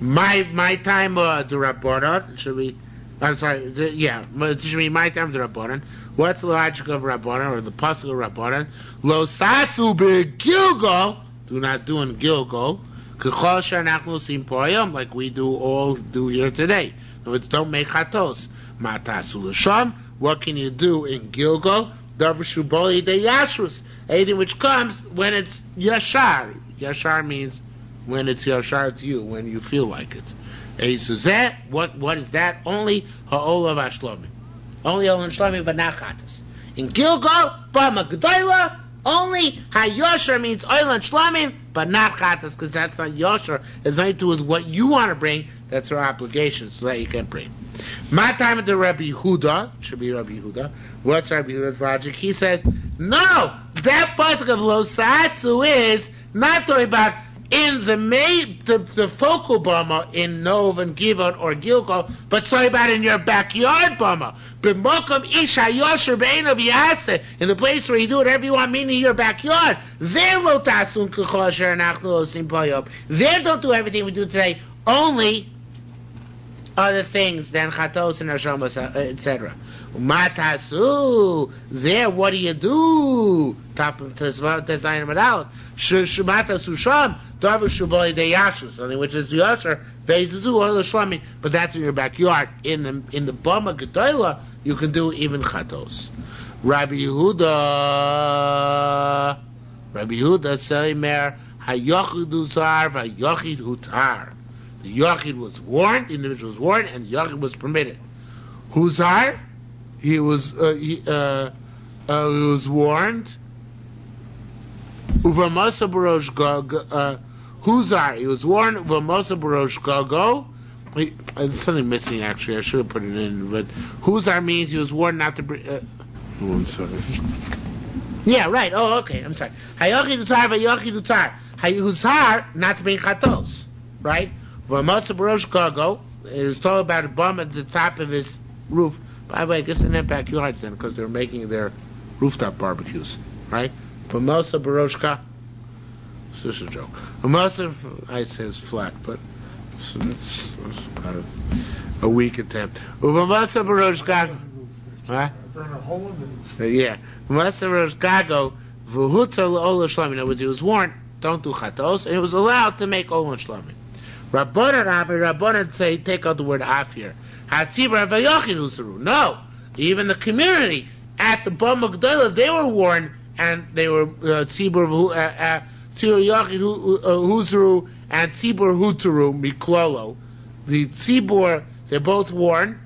My time, the Rabbanon, should be, I'm sorry, it should be my time, the Rabbanon. What's the logic of Rabbanon, or the pasuk of Rabbanon? Lo sasu be Gilgal, do not do in Gilgal, k'chol she'anachnu sim po'ayom, like we do here today. In other words, don't make chatos. Matasu l'sham, what can you do in Gilgal? Davar shuboli de yashrus, anything which comes when it's yashar. Yashar means when it's yashar to you, when you feel like it. Eizuzeh, what is that? Only ha'olav ashlomi. Only Olam Shlami, but not Chatas. In Gilgal, Bama G'dayla, only HaYosher means Olam Shlamim, but not Chatas, because that's not Yosher. It's nothing to do with what you want to bring. That's our obligation, so that you can bring. My time at the Rabbi Yehuda, should be Rabbi Yehuda. What's Rabbi Yehuda's logic? He says, no, that pasuk of Lo Sasu is not talking about in the focal bama in Nov and Givon or Gilgal, but sorry about in your backyard bama. B'mokom ish hayosher be'enav yaseh, in the place where you do whatever you want, meaning your backyard. There lo tasun k'chol asher anachnu osim po'yom. There don't do everything we do today, only other things than chatos and hashamos, etc. Matasu, there, what do you do? Top of Tezayin Madal. Matasu Sham, Davar Shubali de Yashu, something which is Yasher, Veizazu, Oil Shlami, but that's in your backyard. In the Bama Gedola, you can do even chatos. Rabbi Yehuda, Seimer, Hayochid Uzar, Hayochid Hutar. The Yochid was warned, the individual was warned, and the Yochid was permitted. Huzar, he was warned. Uvamasa Barosh Huzar, he was warned. Uvamasa Barosh Gago. There's something missing actually. I should have put it in, but Huzar means he was warned not to bring. I'm sorry. Yeah, right. Oh, okay. I'm sorry. Hayochid Huzar, Hayochid Hutar. Huzar not to bring chatos, right? V'amasa Barosh Gago. It was told about a bum at the top of his roof. By the way, I guess in their backyards then, because they're making their rooftop barbecues, right? V'amasa Barosh Gago. It's just a joke. V'amasa, I'd say it's flat, but it's about a weak attempt. V'amasa Barosh Gago. Huh? Burn a hole in the roof. Yeah. V'amasa Barosh Gago. V'huta l'olah shlami. In other words, he was warned, don't do chatos, and he was allowed to make olah shlami. Rabbanan say, take out the word af here. No, even the community at the Bama G'dayla, they were warned, and they were tzibur yachid huzru and tzibur huturu miklolo. The tzibur, they're both warned.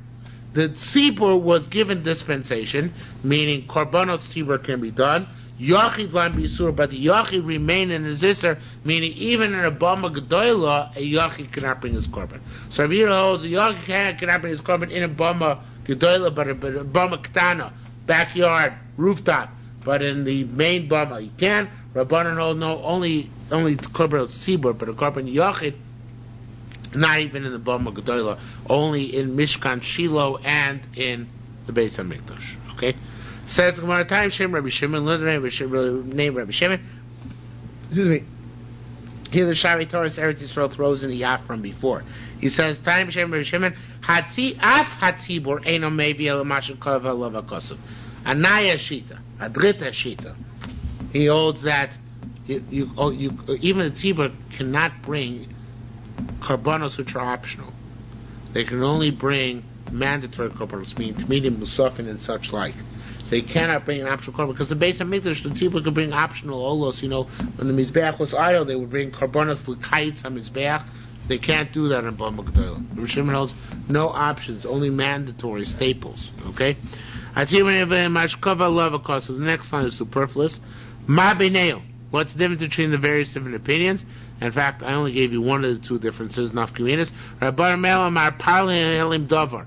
The tzibur was given dispensation, meaning korbanos tzibur can be done. Yachid lan bisur, but the yachid remain in his isser, meaning even in a bama gedola, a yachid cannot bring his korban. So Rabbi Yehuda holds the yachid cannot bring his korban in a bama gedola, but a bama ketana, backyard, rooftop. But in the main bama, you can. Rabbanan hold no, only korban tzibur, but a korban yachid, not even in the bama gedola, only in Mishkan Shiloh and in the Beis Hamikdash. Okay. Says the Gemara, time Shem Rabbi Shimon, name Rabbi Shimon. Excuse me. Here the Shari Torah Eretz Yisrael throws in the yaf from before. He says, time Shem Rabbi Shimon, Hatzi af hatzibur eino mevi el mashal kov alav hakosuv. Anaya shita, adrita shita. He holds that even the tzibur cannot bring karbanos which are optional. They can only bring mandatory karbanos, meaning tmidim, musafin, and such like. They cannot bring an optional korban because the Beis Hamikdash, the tzibur could bring optional olos. When the mizbeach was idle, they would bring karbanos l'kayitz hamizbeach, They can't do that in Bama G'dayla. Yerushalmi holds no options, only mandatory staples. Okay? I see when Mashkova love cause. So the next line is superfluous. Ma b'neo. What's the difference between the various different opinions? In fact, I only gave you one of the two differences. Nafkaminas. Rabbar Mela Mar Parli Elim Dovar.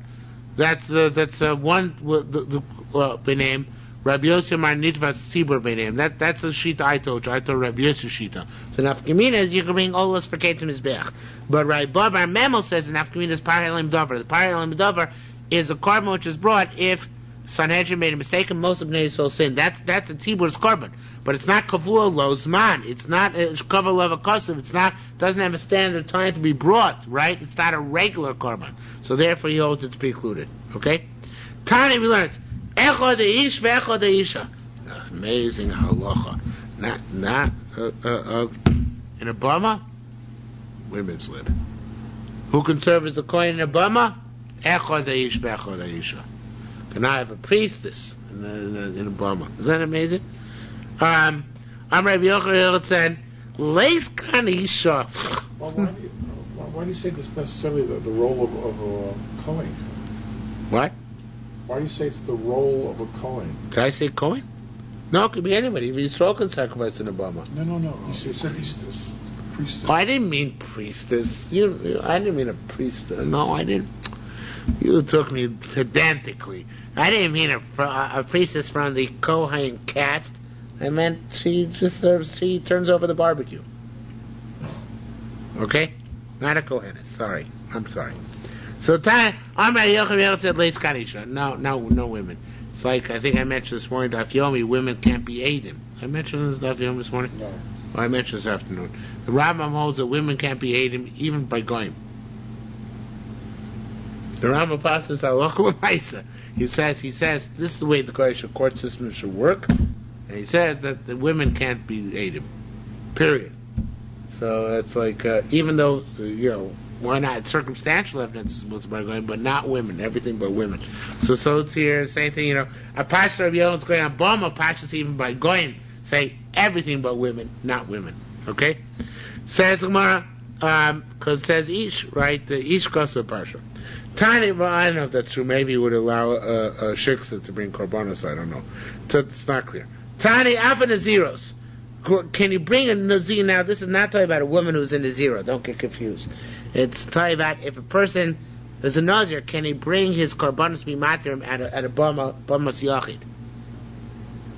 That's one b'name. Rabbi Yossi Mar Nitvas Tzibur b'name. That's the shita I told you. I told Rabbi Yossi shita. So nafkaminas you can bring olas for ketzim mizbeach. But Rabbi Bar Memel says nafkaminas Parli Elim Dovar. The Parli Elim Dovar is a carbon which is brought if Sanhedrin made a mistake and most of Bnei Yisrael sinned. That's a Tzibur's korban, but it's not kavua lo zman. It's not kavua lo v'kosev. It's not, doesn't have a standard time to be brought, right? It's not a regular korban, so therefore he holds it's precluded. Okay. Tani, we learned echad ish ve'echad isha. Amazing halacha. Not in a bama, women's lid. Who can serve as the kohen in a bama? Echad ish ve'echad isha. Can I have a priestess in a Burma? Is that amazing? I'm Rabbi Yochanan. Leis kan isha. Well, why do you say this necessarily the role of a Kohen? What? Why do you say it's the role of a Kohen? Did I say Kohen? No, it could be anybody. Even Yisrael can sacrifice in a Burma. No. You said priestess. Priestess. Oh, I didn't mean priestess. I didn't mean a priestess. No, I didn't. You took me pedantically. I didn't mean a priestess from the Kohen caste. I meant she turns over the barbecue. Okay? Not a Kohenis. Sorry. I'm sorry. So, Amar Yochanan said, Leis Kanisha. No women. It's like, I think I mentioned this morning, Daf Yomi, women can't be Eidim. I mentioned this Daf Yomi this morning? No. I mentioned this afternoon. The Rambam holds that women can't be Eidim even by Goyim. The Rambam passes halacha l'maisa. He says this is the way the Korean court system should work, and he says that the women can't be Eidim. Period. So it's like even though why not? Circumstantial evidence is supposed to be going, but not women. Everything but women. So it's here. Same thing. A pastor of Yon's going on Bama pashas even by going say everything but women, not women. Okay. Says Gemara because it says ish, right? The ish kosa parsha. Tiny, well, I don't know if that's true. Maybe it would allow a shiksa to bring korbanos. I don't know. It's not clear. Tiny, afa naziros. Can you bring a nazir now? This is not talking about a woman who's in nazira. Don't get confused. It's talking about if a person is a nazir, can he bring his korbanos bimaterim at a bama yachid?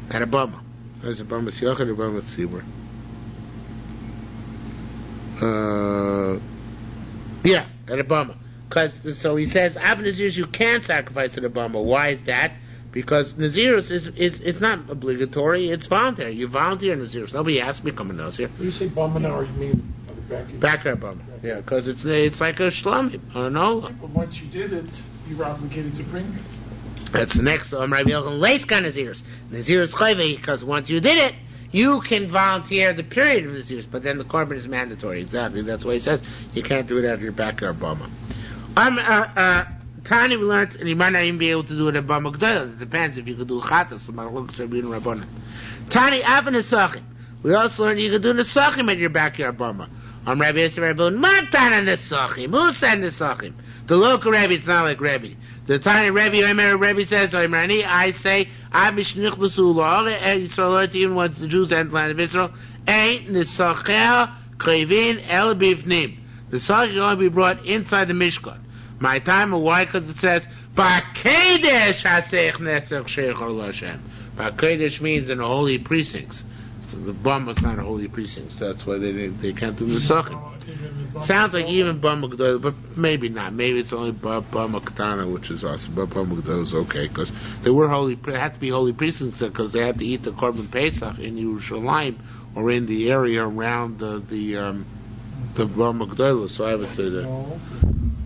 At a bama. There's a bama yachid or bama tzibur. Yeah, at a bama. So he says, Ab Nazirus you can sacrifice at a bama. Why is that? Because Nazirus is not obligatory, it's voluntary. You volunteer Nazirus. Nobody has to become a Nazir. When you say bama now, you mean backyard bama. Yeah, because it's like a shlamim. No. But once you did it, you were obligated to bring it. That's the next. Rabbi Yochanan Leis kan Nazirus. Nazirus chayve, because once you did it, you can volunteer the period of Nazirus, but then the korban is mandatory. Exactly. That's why he says you can't do it at your backyard bama. Tani we learned, and you might not even be able to do it at Bama G'dayla. It depends if you could do Chatas or Malchus or Bin Rabbanan. Tani Avan Nesachim. We also learned you could do Nesachim at your backyard Bama. Rabbi Yosef Rabbi Matana Nesachim. Who said Nesachim? The local Rebbe. It's not like Rebbe. The Tani Rebbe says, I say, Abish Nichlusu Lo Yisrael even once the Jews enter the land of Israel. Ain't Nesachel Krevin El Bivnim. The Nesachim can only be brought inside the Mishkan. My time, why? Because it says, Ba'kedesh hasech nesach sheichor l'Hashem. Ba'kedesh means in the holy precincts. The Bama is not a holy precinct, so that's why they can't do the Nesachim. Sounds like even Bama G'dayla, but maybe not. Maybe it's only Bama Ketana, which is awesome. But Bama G'dayla is okay, because they were holy, had to be holy precincts because they had to eat the Korban Pesach in Yerushalmi or in the area around the Bama G'dayla, so I would say that.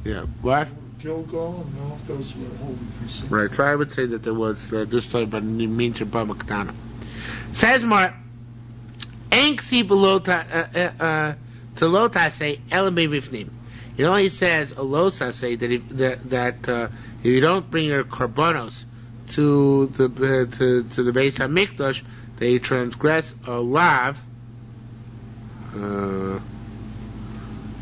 Yeah, what? Gilgal, and all of those were holy precincts. Right, so I would say that there was this type of means of Bama Ketana. Says Mar, Enksi Telota say Elambe Vifnim. It only says Alosa say that if you don't bring your korbanos to the Beis Hamikdash, they transgress a lav.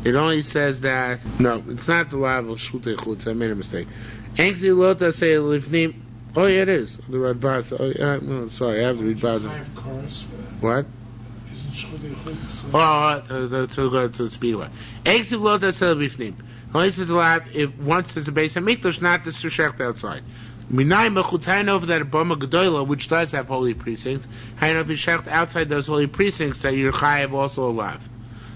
It only says that. No, it's not the lav of shutei chutz. I made a mistake. Engzi lota say lifnim. Oh yeah, it is the Radbaz. Oh yeah, no, sorry, I have to read Baz. I have chorus for that. What? Isn't shutei chutz? To go to the speedway. Engzi lota say lifnim. Only says a lav if once there's a base of mikdash, not the shecht outside. Minay mechutayin over that bama gedola, which does have holy precincts. Hayin of shecht outside those holy precincts that you're chayav also a lav.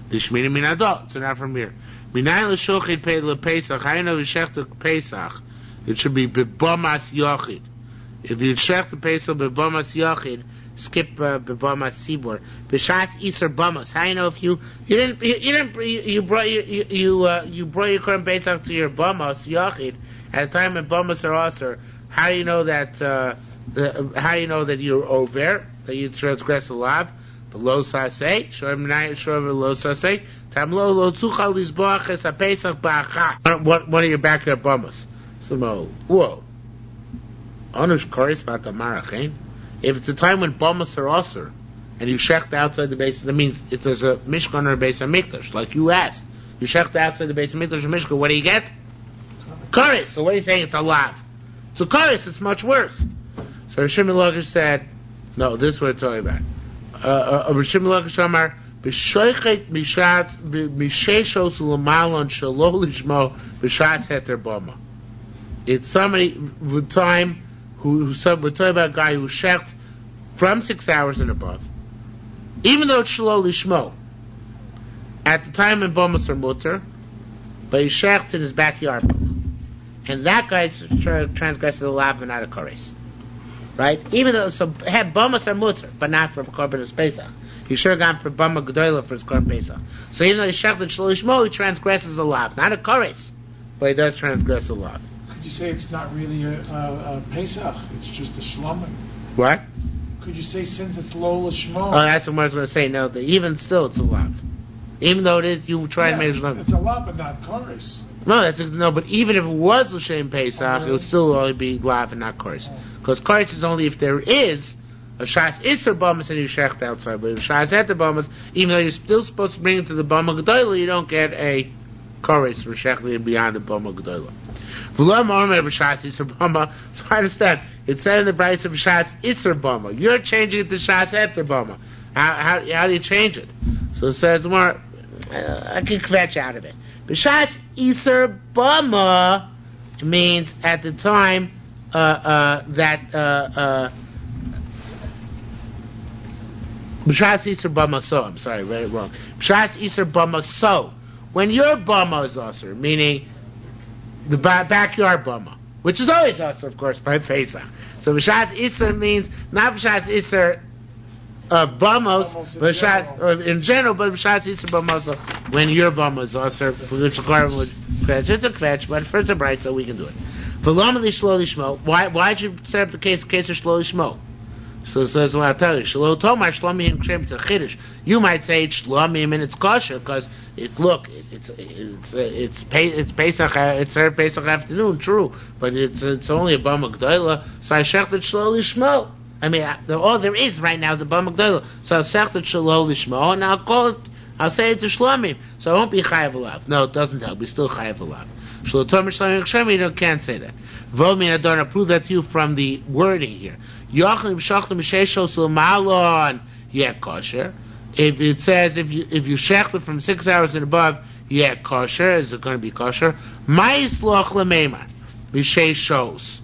Dishmini minadot, so not from here. Minay l'shochid pei l'pesach, hayin of shecht pesach. It should be bebamas yachid. If you shecht the pesach bebamas yachid, skip bebamas sibor. B'shatz iser bamas. How you know if you brought your current pesach to your bamas yachid at a time when bamas are aser? How do you know that? How do you know that you're over? That you transgress the law? Below saseh, shorim nayit shorim below saseh. Tamlo lo tzuchal lizboach es hapesach ba'achat. One of your backyard bamas. So whoa. Onush koris v'atamarachin. If it's a time when bamas are aser, and you shecht outside the base, that means if there's a mishkan or a base of mikdash, like you asked, you shecht outside the base of mikdash or mishkan. What do you get? Koris. So what are you saying? It's a lav. So koris, it's much worse. So Rishim Lakish said, no, this is what it's talking about. Rishim Lakish Amar, b'shoichet mishat misheshos l'malon shelo lishmo b'shas heter bama. It's somebody with time we're talking about a guy who shecht from 6 hours and above, even though it's shelo lishmo. At the time in bamas are mutter, but he shechts in his backyard. And that guy's transgressed the lav and not a koris. Right? Even though, so, had bamas are mutter, but not for korban pesach. He should have gone for bama gedola for his korban pesach. So even though he shechted shelo lishmo, he transgresses the lav. Not a koris, but he does transgress the lav. Could you say it's not really a pesach, it's just a shlomim? What? Could you say since it's lo lishmo? Oh, that's what I was going to say. No, even still it's a lav. Even though it is, you try and make it lav. It's a lav, but not koris. No, but even if it was l'shem pesach, it would still only be lav and not koris. Because koris is only if there is a shas iser bamas and you shecht outside. But if shas eter bamas, even though you're still supposed to bring it to the bama gedola, you don't get a koris for shechting beyond the bama gedola. So I understand. It said in the price of shas iser bama. You're changing it to shas eter bama. How do you change it? So it says more. I can kvetch out of it. B'shas iser bama means at the time that b'shas iser bama so. I'm sorry, very wrong. B'shas iser bama so. When your bama is aser, meaning the backyard bama, which is always aser, of course, by Pesach. So b'shas iser means not b'shas iser bamos, in general, but b'shas iser bamos when your bama is aser, which the Korban would kvetch. It's a kvetch, but first a bright, so we can do it. Why did you set up the case of shlo lishmo? So it says, well, I'll tell you, shlo tomar shlomim kshem, it's a chiddush. You might say it's shlomim and it's kosher because it's Pesach, it's her Pesach afternoon, true, but it's only a bama gdoila. So I shechted shlo lishmo. I mean, all there is right now is a bama gdoila. So I shechted shlo lishmo, and I'll say it's a shlomim. So I won't be chayav alav. No, it doesn't help. We still chayav alav. Shlo tomar shlomim kshem, you can't say that. Volmi Adon, prove that to you from the wording here. Yochlim shachlim sheshos l'malon, yeah, kosher. If it says if you shecht it from 6 hours and above, yeah, kosher. Is it going to be kosher? Ma'is loch lemeimar b'sheshos.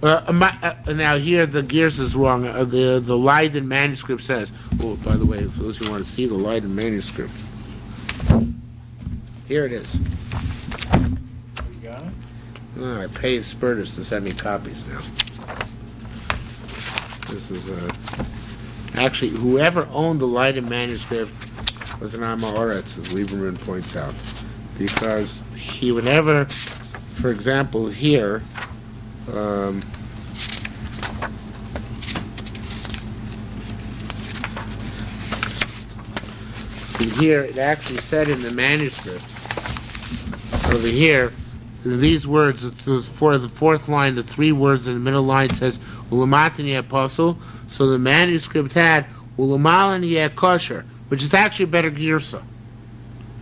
Now here the gears is wrong. The Leiden manuscript says. Oh, by the way, for those who want to see the Leiden manuscript, here it is. You got it? I paid Spurtus to send me copies now. This is actually whoever owned the Leiden manuscript was an Amma Oretz, as Lieberman points out, because he would never, for example, here. See here, it actually said in the manuscript over here. These words, it's for the fourth line, the 3 words in the middle line says Ulamatani apostle. So the manuscript had Ulamalani kosher, which is actually a better girsa.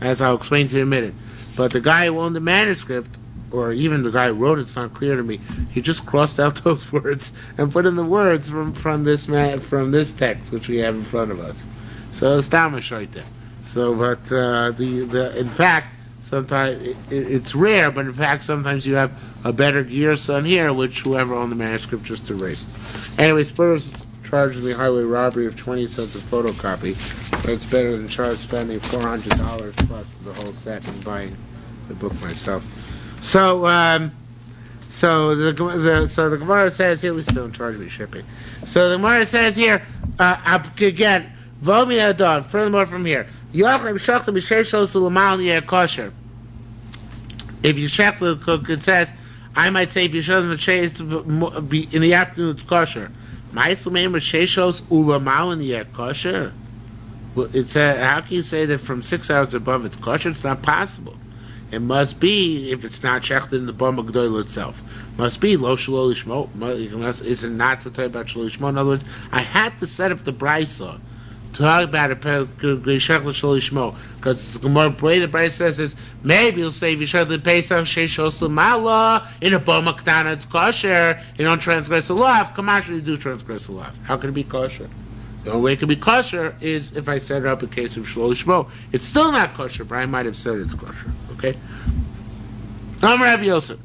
as I'll explain to you in a minute. But the guy who owned the manuscript, or even the guy who wrote it's not clear to me, he just crossed out those words and put in the words from this text which we have in front of us. So it's Tamish right there. So, but in fact, sometimes it's rare, but in fact, sometimes you have a better gear son here, which whoever owned the manuscript just erased. Anyway, Spurs charges me highway robbery of 20 cents a photocopy, but it's better than spending $400 plus for the whole set and buying the book myself. So the Gemara says here, we still don't charge me shipping. So the Gemara says here again, furthermore from here, if you check the cook, it says, I might say if you show them in the afternoon it's kosher. Kosher. It's how can you say that from 6 hours above it's kosher? It's not possible. It must be, if it's not shechted in the Bama Gdoil itself, must be lo shelo lishmo. Is it not to talk about shelo lishmo? In other words, I had to set up the brisa to talk about it because the way the Bryce says is maybe you'll say if you show the Pesach sheishos l'mala in a boma ketana it's kosher, you don't transgress the law. If kamash you do transgress the law, how can it be kosher? The only way it can be kosher is if I set it up in case of shelo lishmo. It's still not kosher, but I might have said it's kosher. Okay. Rabbi Yosef.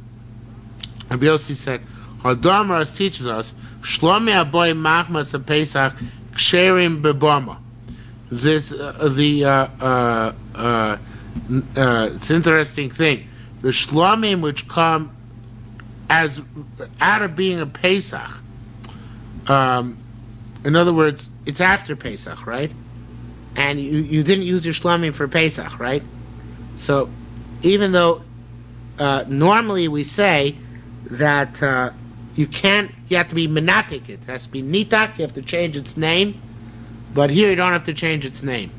Rabbi Yosef said, Hadamaras teaches us Shlomi Aboy Machmas a Pesach Ksherim bebama. This it's an interesting thing. The shlomim which come as out of being a Pesach. In other words, it's after Pesach, right? And you didn't use your shlomim for Pesach, right? So even though normally we say that you have to be menatik, it has to be nitak, you have to change its name, but here you don't have to change its name.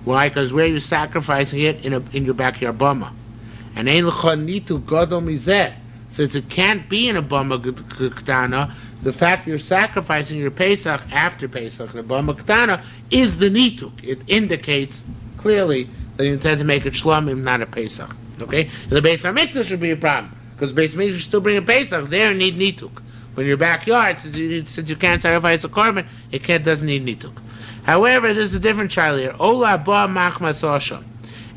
Why? Because where you're sacrificing it in your backyard bama. And ein l'cha nitu gadol mizeh, since it can't be in a bama ketana, the fact you're sacrificing your Pesach after Pesach, the bama ketana, is the nituk. It indicates clearly that you intend to make it shlomim, not a Pesach. Okay? The Beis HaMikdash should be a problem, because Beis HaMikdash still bring a Pesach, there you need nituk. When your backyard, since you can't sacrifice a korban, doesn't need nituk. However, there's a different child here. Ola ba machmas osham,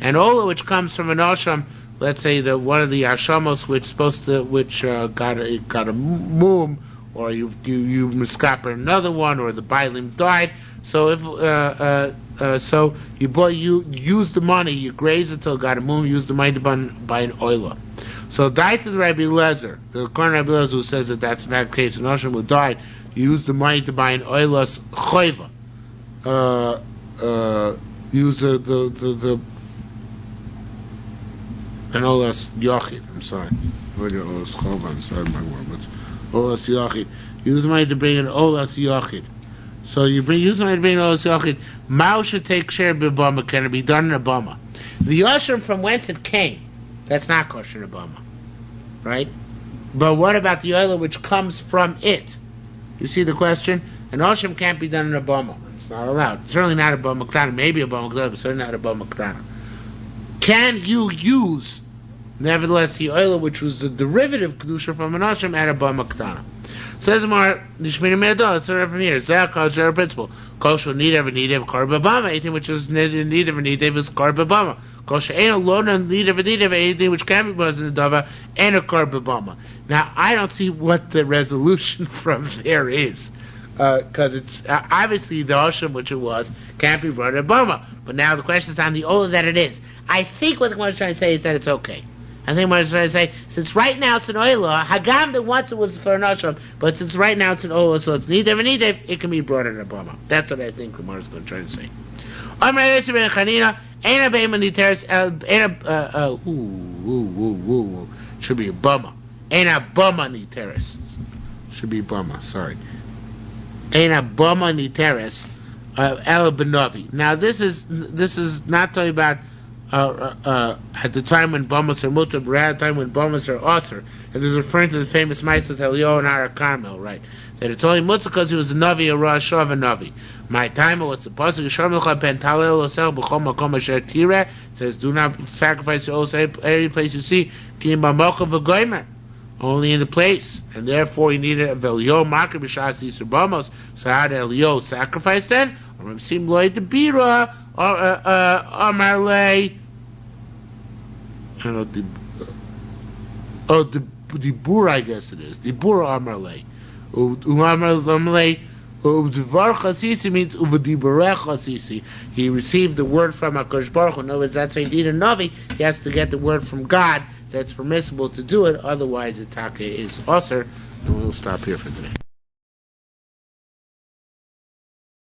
and ola which comes from an osham, let's say one of the ashamos which got a mum, or you miskaper another one, or the bailim died. So if you use the money, you graze it till it got a mum, use the money to buy an oila. So died to the Rabbi Lezer, the current Rabbi Lezer who says that that's in fact the case. An Osham who died, you used the money to buy an oilas choiva. Use the an olas yachid. I'm sorry. Olas chova inside my word, but olas yachid. Use the money to bring an olas yachid. So use the money to bring an olas yachid. Mao should take share b'bama. Can it be done in a bama? The Osham from whence it came, that's not kosher in a bama, right? But what about the oil which comes from it? You see the question? An Osham can't be done in a bama. It's not allowed. It's certainly not a bama ketana. Maybe a bama ketana, but certainly not a bama ketana. Can you use, nevertheless, the oil which was the derivative kedusha from an Osham at a bama ketana? Says Mar Nishmina Me'adol. Let's start from here. Zeh general principle. Kosher nidev korban bama. Anything which is nidev is korban bama. Kosher ain't alone nidev anything which can be brought in the dava and a korban bama. Now I don't see what the resolution from there is. Because it's obviously the Osham, which it was, can't be brought in a bama. But now the question is on the ola that it is. I think what the one is trying to say is that it's okay. I think what it's trying to say, since right now it's an oila, Hagam that once it was for an Osham, but since right now it's an oila, so it's nidev and nidev, it can be brought in a bama. That's what I think the is going to try to say. Should be a bama. Ain't a bama niteres. Should be bama, sorry. Ain't a bama niteres el benavi. Now this is not talking about at the time when Bamas are mutter, but at the time when Bamas are osir. And this is referring to the famous Ma'aseh Elio and Ara Carmel, right? That it's only mutter because he was a Navi, a Rosh of a Navi. My time, what's the pasuk? Yisharmilcha ben talel osel b'chol makom asher tireh. It says, do not sacrifice your oaths every place you see. Kim b'mokom v'goymer. Only in the place, and therefore he needed a velio marker b'shas yisur bamos. So how did Elio sacrifice then? Or sim loy debira or amarlei. I don't know the dibur, I guess it is dibur amarlei. Amarlei. U'dvar chasisi means u'v'dibarech chasisi. He received the word from HaKadosh Baruch Hu. In other words, that's why he needed a Navi. He has to get the word from God that's permissible to do it. Otherwise, the taka is usher. And we'll stop here for today.